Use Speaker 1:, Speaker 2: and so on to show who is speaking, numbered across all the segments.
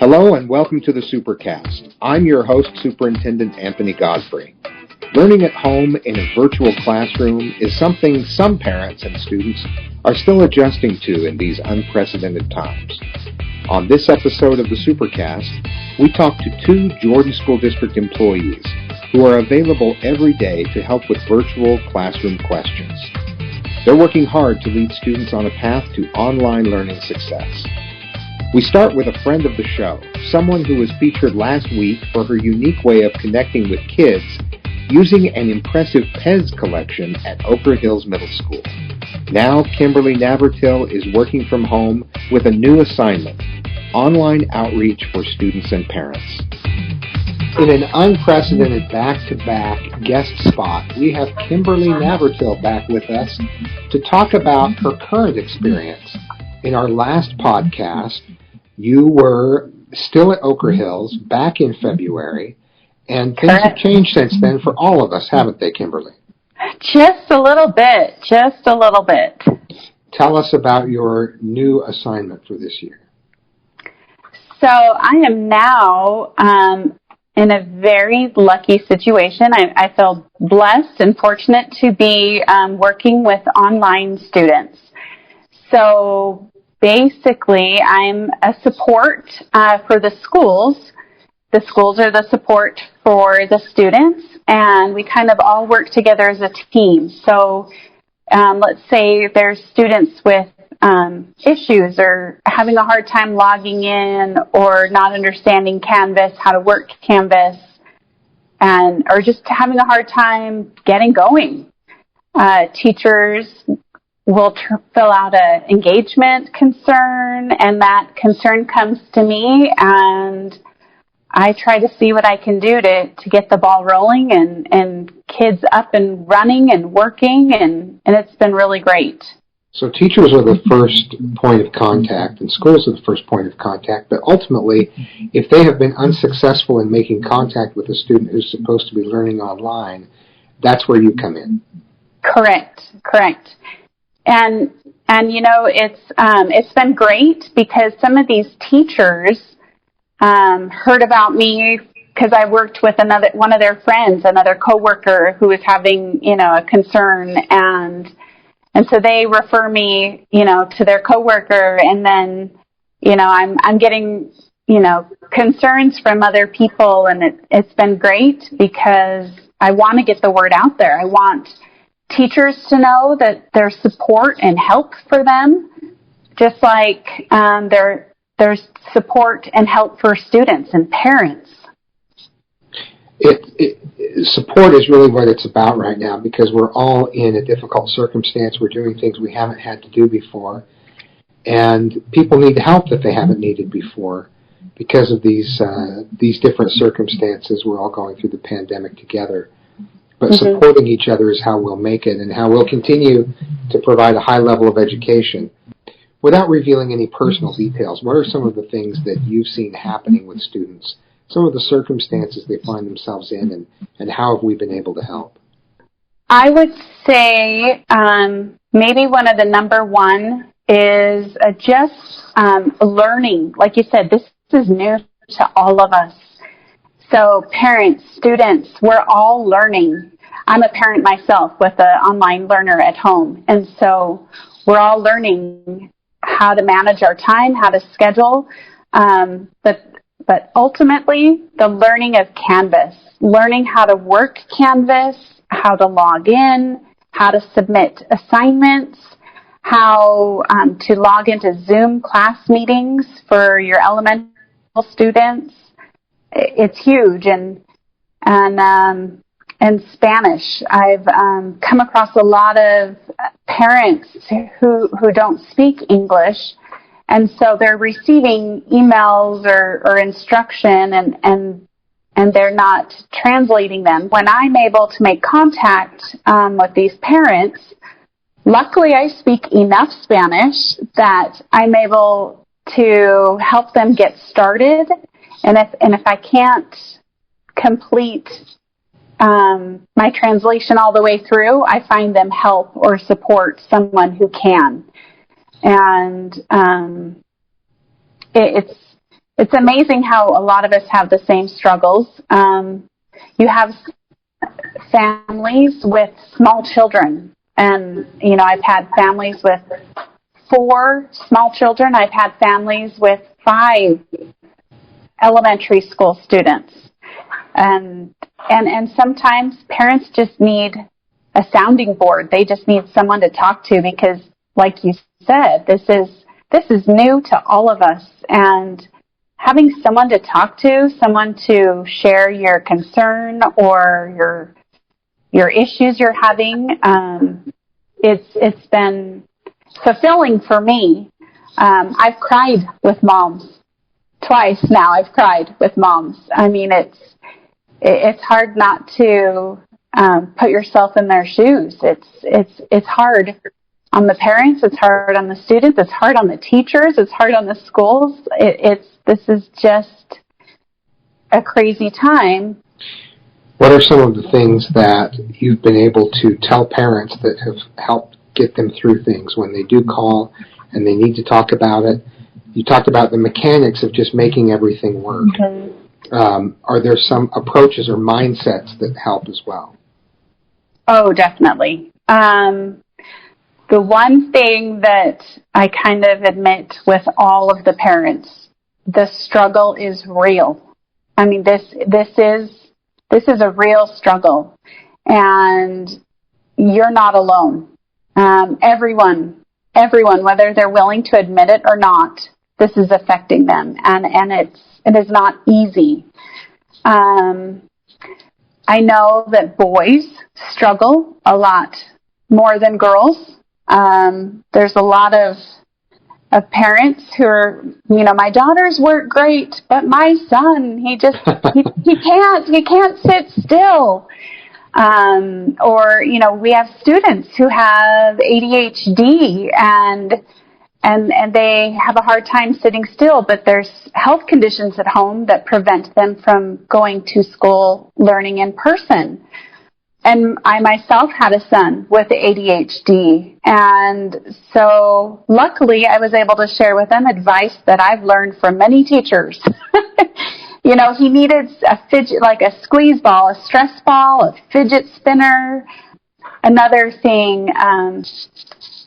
Speaker 1: Hello and welcome to the Supercast. I'm your host, Superintendent Anthony Godfrey. Learning at home in a virtual classroom is something some parents and students are still adjusting to in these unprecedented times. On this episode of the Supercast, we talk to two Jordan School District employees who are available every day to help with virtual classroom questions. They're working hard to lead students on a path to online learning success. We start with a friend of the show, someone who was featured last week for her unique way of connecting with kids using an impressive Pez collection at Oprah Hills Middle School. Now, Kimberly Navratil is working from home with a new assignment, online outreach for students and parents. In an unprecedented back-to-back guest spot, we have Kimberly Navratil back with us to talk about her current experience. In our last podcast, you were still at Oquirrh Hills back in February, and things have changed since then for all of us, haven't they, Kimberly?
Speaker 2: Just a little bit.
Speaker 1: Tell us about your new assignment for this year.
Speaker 2: So I am now in a very lucky situation. I feel blessed and fortunate to be working with online students. So basically, I'm a support for the schools. The schools are the support for the students, and we kind of all work together as a team. So let's say there's students with issues or having a hard time logging in or not understanding Canvas, how to work Canvas, or just having a hard time getting going. Teachers will fill out an engagement concern, and that concern comes to me, and I try to see what I can do to get the ball rolling and kids up and running and working, and it's been really great.
Speaker 1: So teachers are the first point of contact, and schools are the first point of contact, but ultimately, if they have been unsuccessful in making contact with a student who's supposed to be learning online, that's where you come in.
Speaker 2: Correct. And you know, it's been great because some of these teachers heard about me because I worked with one of their friends, another coworker who was having, a concern, and so they refer me, to their coworker, and then, I'm getting, concerns from other people, and it's been great because I want to get the word out there. I want teachers to know that there's support and help for them, just like there's support and help for students and parents.
Speaker 1: Support is really what it's about right now because we're all in a difficult circumstance. We're doing things we haven't had to do before, and people need help that they haven't needed before because of these different circumstances. We're all going through the pandemic together. But supporting each other is how we'll make it and how we'll continue to provide a high level of education. Without revealing any personal details, what are some of the things that you've seen happening with students, some of the circumstances they find themselves in, and how have we been able to help?
Speaker 2: I would say maybe one of the number one is just learning. Like you said, this is new to all of us. So parents, students, we're all learning. I'm a parent myself with an online learner at home. And so we're all learning how to manage our time, how to schedule. But ultimately, the learning of Canvas, learning how to work Canvas, how to log in, how to submit assignments, how to log into Zoom class meetings for your elementary students. It's huge, and Spanish. I've come across a lot of parents who don't speak English, and so they're receiving emails or instruction, and they're not translating them. When I'm able to make contact with these parents, luckily I speak enough Spanish that I'm able to help them get started. And if I can't complete my translation all the way through, I find them help or support someone who can. And it's it's amazing how a lot of us have the same struggles. You have families with small children, and I've had families with 4 small children. I've had families with 5 elementary school students, and sometimes parents just need a sounding board. They just need someone to talk to, because, like you said, this is new to all of us, and having someone to talk to, someone to share your concern or your issues you're having, it's been fulfilling for me. I've cried with moms twice now. I've cried with moms. I mean, it's hard not to put yourself in their shoes. It's hard on the parents. It's hard on the students. It's hard on the teachers. It's hard on the schools. This is just a crazy time.
Speaker 3: What are some of the things that you've been able to tell parents that have helped get them through things when they do call and they need to talk about it? You talked about the mechanics of just making everything work. Mm-hmm. Are there some approaches or mindsets that help as well?
Speaker 2: Oh, definitely. The one thing that I kind of admit with all of the parents, the struggle is real. I mean, this is a real struggle, and you're not alone. Everyone, whether they're willing to admit it or not, this is affecting them, and it is not easy. I know that boys struggle a lot more than girls. There's a lot of parents who are, my daughters work great, but my son, he can't sit still. Or, we have students who have ADHD and they have a hard time sitting still, but there's health conditions at home that prevent them from going to school learning in person. And I myself had a son with ADHD, and so luckily I was able to share with them advice that I've learned from many teachers. He needed a fidget, like a squeeze ball, a stress ball, a fidget spinner. Another thing,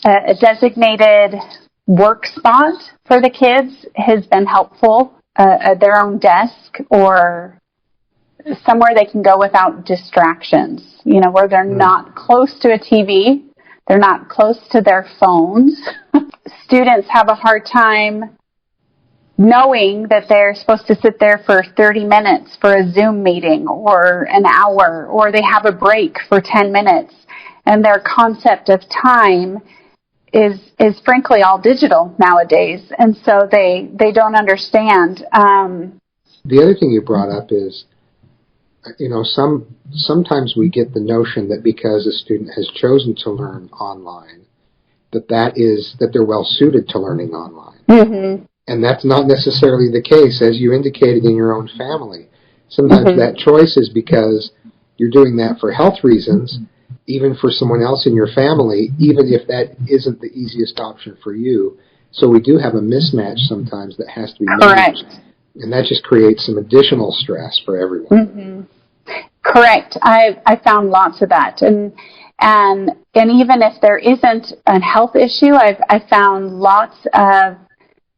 Speaker 2: a designated work spot for the kids has been helpful, their own desk or somewhere they can go without distractions, where they're not close to a TV, they're not close to their phones. Students have a hard time knowing that they're supposed to sit there for 30 minutes for a Zoom meeting or an hour, or they have a break for 10 minutes, and their concept of time is frankly all digital nowadays, and so they don't understand.
Speaker 3: The other thing you brought up is, sometimes we get the notion that because a student has chosen to learn online, that they're well suited to learning online. Mm-hmm. And that's not necessarily the case, as you indicated in your own family. Sometimes mm-hmm. that choice is because you're doing that for health reasons, even for someone else in your family, even if that isn't the easiest option for you. So we do have a mismatch sometimes that has to be managed. Correct. And that just creates some additional stress for everyone. Mm-hmm.
Speaker 2: Correct. I found lots of that. And even if there isn't a health issue, I found lots of,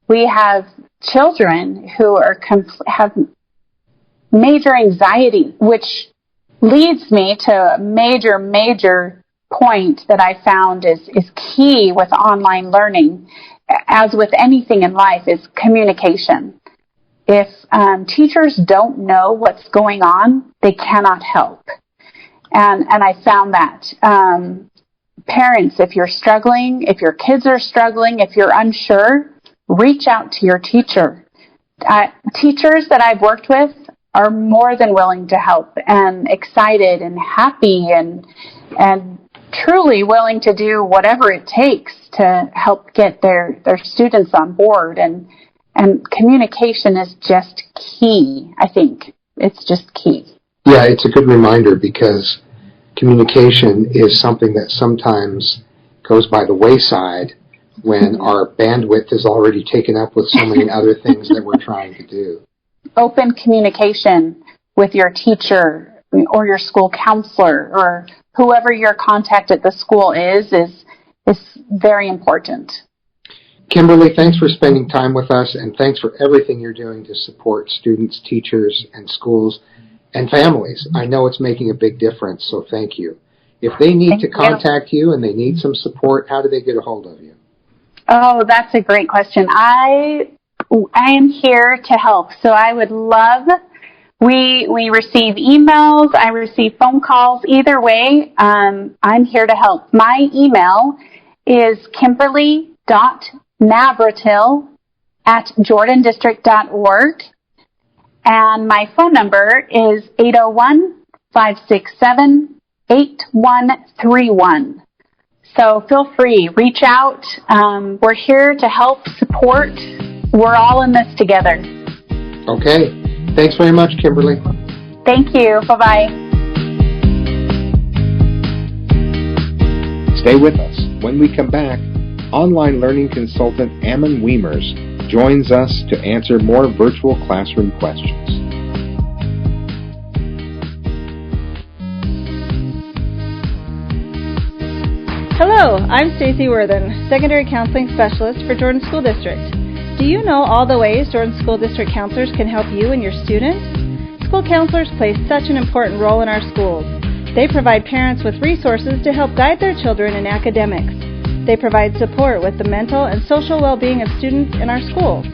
Speaker 2: we have children who have major anxiety, which leads me to a major point that I found is key with online learning, as with anything in life, is communication. If teachers don't know what's going on, they cannot help. And I found that. Parents, if you're struggling, if your kids are struggling, if you're unsure, reach out to your teacher. Teachers that I've worked with are more than willing to help and excited and happy and truly willing to do whatever it takes to help get their students on board. And communication is just key, I think. It's just key.
Speaker 3: Yeah, it's a good reminder, because communication is something that sometimes goes by the wayside when our bandwidth is already taken up with so many other things that we're trying to do.
Speaker 2: Open communication with your teacher or your school counselor or whoever your contact at the school is very important.
Speaker 3: Kimberly, thanks for spending time with us, and thanks for everything you're doing to support students, teachers, and schools and families. I know it's making a big difference, so thank you. If they need to contact you and they need some support, how do they get a hold of you?
Speaker 2: Oh, that's a great question. I am here to help, so I would love. We receive emails. I receive phone calls. Either way, I'm here to help. My email is kimberly.navratil@jordandistrict.org, and my phone number is 801-567-8131. So feel free, reach out. We're here to help, support. We're all in this together.
Speaker 3: Okay. Thanks very much, Kimberly.
Speaker 2: Thank you. Bye-bye.
Speaker 1: Stay with us. When we come back, online learning consultant Ammon Wiemers joins us to answer more virtual classroom questions.
Speaker 4: Hello, I'm Stacy Worthen, Secondary Counseling Specialist for Jordan School District. Do you know all the ways Jordan School District counselors can help you and your students? School counselors play such an important role in our schools. They provide parents with resources to help guide their children in academics. They provide support with the mental and social well-being of students in our schools.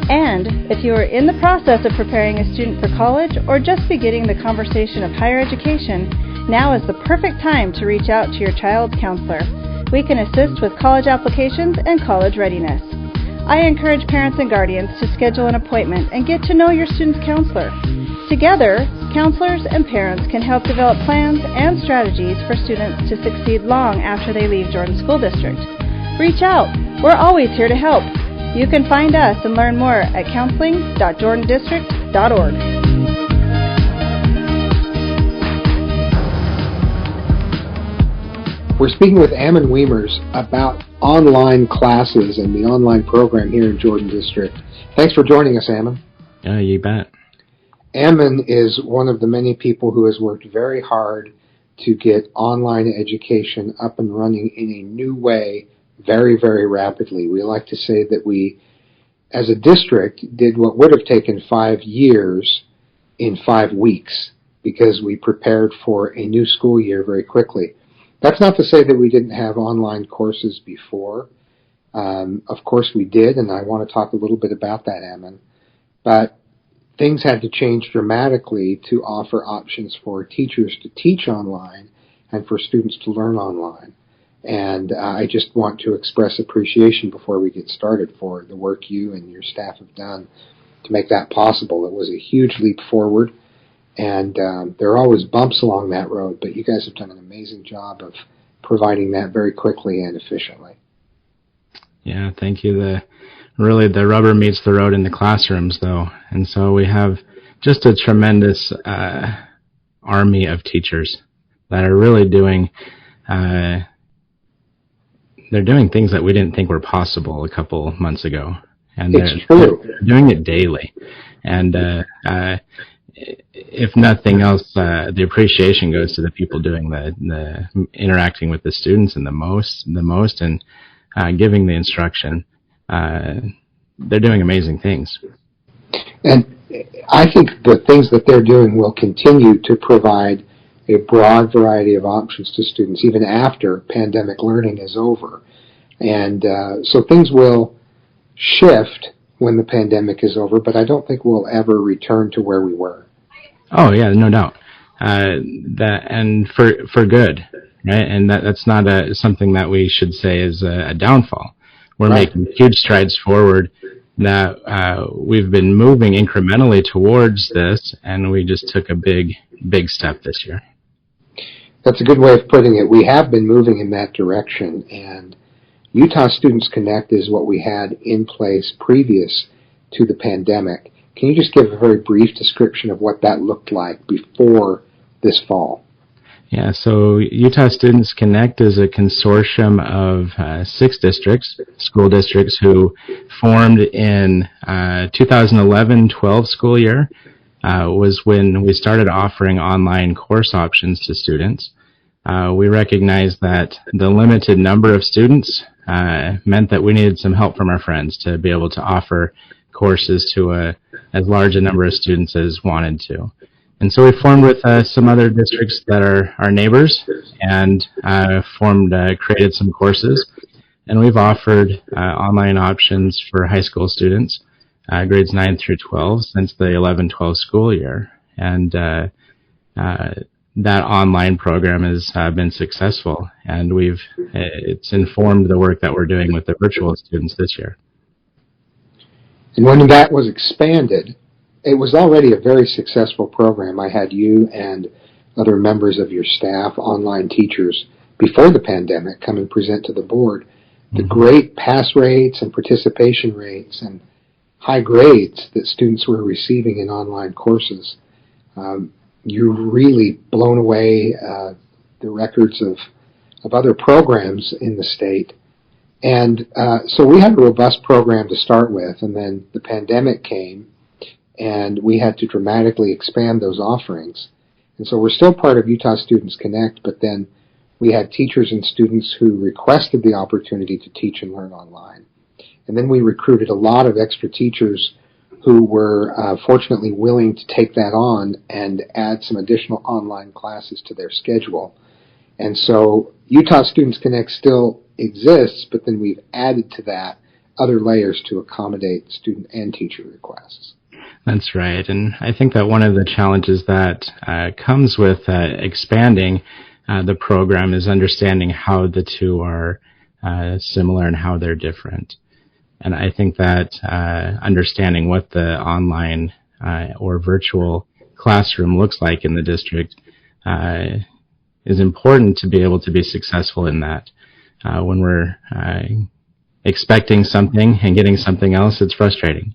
Speaker 4: And if you are in the process of preparing a student for college or just beginning the conversation of higher education, now is the perfect time to reach out to your child's counselor. We can assist with college applications and college readiness. I encourage parents and guardians to schedule an appointment and get to know your student's counselor. Together, counselors and parents can help develop plans and strategies for students to succeed long after they leave Jordan School District. Reach out. We're always here to help. You can find us and learn more at counseling.jordandistrict.org.
Speaker 3: We're speaking with Ammon Wiemers about online classes and the online program here in Jordan District. Thanks for joining us, Ammon.
Speaker 5: Yeah, you bet.
Speaker 3: Ammon is one of the many people who has worked very hard to get online education up and running in a new way very, very rapidly. We like to say that we, as a district, did what would have taken 5 years in 5 weeks because we prepared for a new school year very quickly. That's not to say that we didn't have online courses before. Of course we did, and I want to talk a little bit about that, Ammon. But things had to change dramatically to offer options for teachers to teach online and for students to learn online. And I just want to express appreciation before we get started for the work you and your staff have done to make that possible. It was a huge leap forward. And there are always bumps along that road, but you guys have done an amazing job of providing that very quickly and efficiently.
Speaker 5: Yeah, thank you. Really, the rubber meets the road in the classrooms, though. And so we have just a tremendous army of teachers that are really doing, they're doing things that we didn't think were possible a couple months ago. And they're doing it daily. And if nothing else, the appreciation goes to the people doing the interacting with the students and the most, and giving the instruction. They're doing amazing things.
Speaker 3: And I think the things that they're doing will continue to provide a broad variety of options to students even after pandemic learning is over. And so things will shift when the pandemic is over, but I don't think we'll ever return to where we were.
Speaker 5: Oh yeah, no doubt. And for good, right? And that's not something that we should say is a downfall. We're making huge strides forward. That we've been moving incrementally towards this, and we just took a big step this year.
Speaker 3: That's a good way of putting it. We have been moving in that direction, and Utah Students Connect is what we had in place previous to the pandemic. Can you just give a very brief description of what that looked like before this fall?
Speaker 5: Yeah, so Utah Students Connect is a consortium of 6 districts, school districts, who formed in 2011-12 school year. Was when we started offering online course options to students. We recognized that the limited number of students meant that we needed some help from our friends to be able to offer courses to as large a number of students as wanted to. And so we formed with some other districts that are our neighbors and created some courses. And we've offered online options for high school students, grades 9 through 12, since the 11-12 school year. And that online program has been successful, and it's informed the work that we're doing with the virtual students this year.
Speaker 3: And when that was expanded, it was already a very successful program. I had you and other members of your staff, online teachers, before the pandemic come and present to the board the great pass rates and participation rates and high grades that students were receiving in online courses. You're really blown away the records of other programs in the state. And so we had a robust program to start with, and then the pandemic came, and we had to dramatically expand those offerings. And so we're still part of Utah Students Connect, but then we had teachers and students who requested the opportunity to teach and learn online. And then we recruited a lot of extra teachers who were fortunately willing to take that on and add some additional online classes to their schedule. And so Utah Students Connect still exists, but then we've added to that other layers to accommodate student and teacher requests.
Speaker 5: That's right. And I think that one of the challenges that comes with expanding the program is understanding how the two are similar and how they're different. And I think that understanding what the online or virtual classroom looks like in the district is important to be able to be successful in that. When we're expecting something and getting something else, it's frustrating.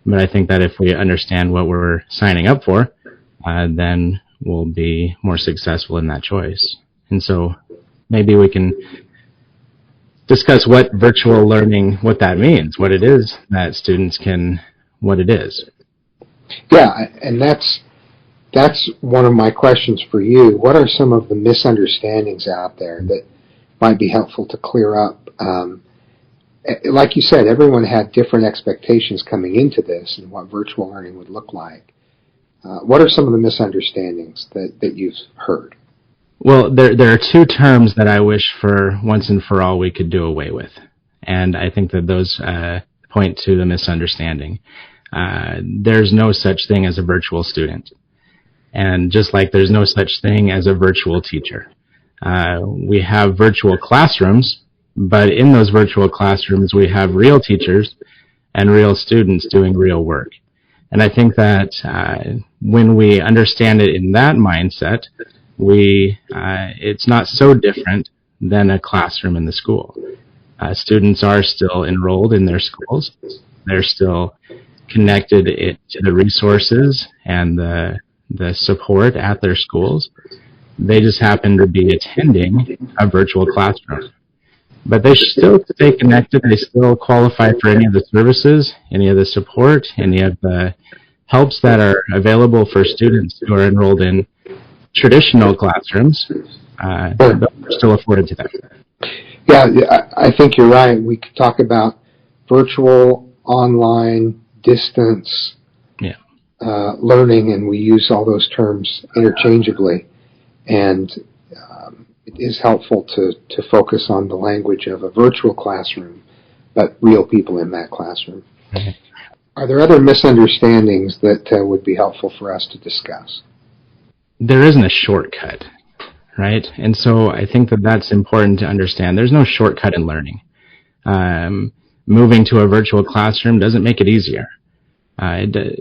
Speaker 5: But I think that if we understand what we're signing up for, then we'll be more successful in that choice. And so maybe we can discuss what virtual learning, what that means, what it is that students what it is.
Speaker 3: Yeah, and that's one of my questions for you. What are some of the misunderstandings out there that might be helpful to clear up? Like you said, everyone had different expectations coming into this and what virtual learning would look like. What are some of the misunderstandings that you've heard?
Speaker 5: Well, there are 2 terms that I wish for once and for all we could do away with. And I think that those point to the misunderstanding. There's no such thing as a virtual student. And just like there's no such thing as a virtual teacher. We have virtual classrooms, but in those virtual classrooms we have real teachers and real students doing real work. And I think that when we understand it in that mindset, it's not so different than a classroom in the school. Students are still enrolled in their schools. They're still connected to the resources and the support at their schools. They just happen to be attending a virtual classroom. But they still stay connected. They still qualify for any of the services, any of the support, any of the helps that are available for students who are enrolled in traditional classrooms. They're still afforded to them.
Speaker 3: Yeah, I think you're right. We could talk about virtual, online, distance learning, and we use all those terms interchangeably. And it is helpful to focus on the language of a virtual classroom, but real people in that classroom. Mm-hmm. Are there other misunderstandings that would be helpful for us to discuss?
Speaker 5: There isn't a shortcut, right? And so I think that that's important to understand. There's no shortcut in learning. Moving to a virtual classroom doesn't make it easier.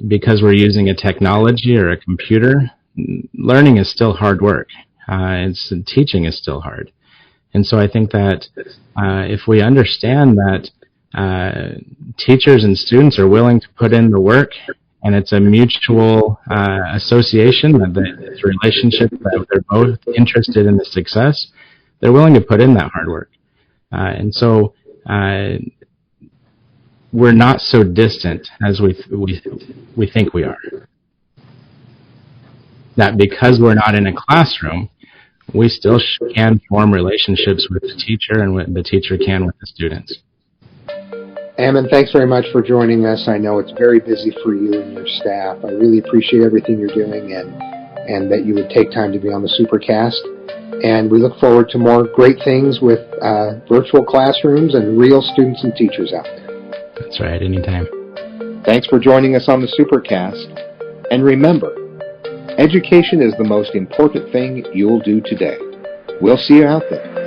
Speaker 5: Because we're using a technology or a computer, learning is still hard work. Teaching is still hard. And so I think that if we understand that teachers and students are willing to put in the work and it's a mutual association, that this relationship, that they're both interested in the success, they're willing to put in that hard work. And so we're not so distant as we think we are. That because we're not in a classroom, we still can form relationships with the teacher, and the teacher can with the students.
Speaker 3: Ammon, thanks very much for joining us. I know it's very busy for you and your staff. I really appreciate everything you're doing, and that you would take time to be on the Supercast. And we look forward to more great things with virtual classrooms and real students and teachers out there.
Speaker 5: That's right, anytime.
Speaker 1: Thanks for joining us on the Supercast. And remember, education is the most important thing you'll do today. We'll see you out there.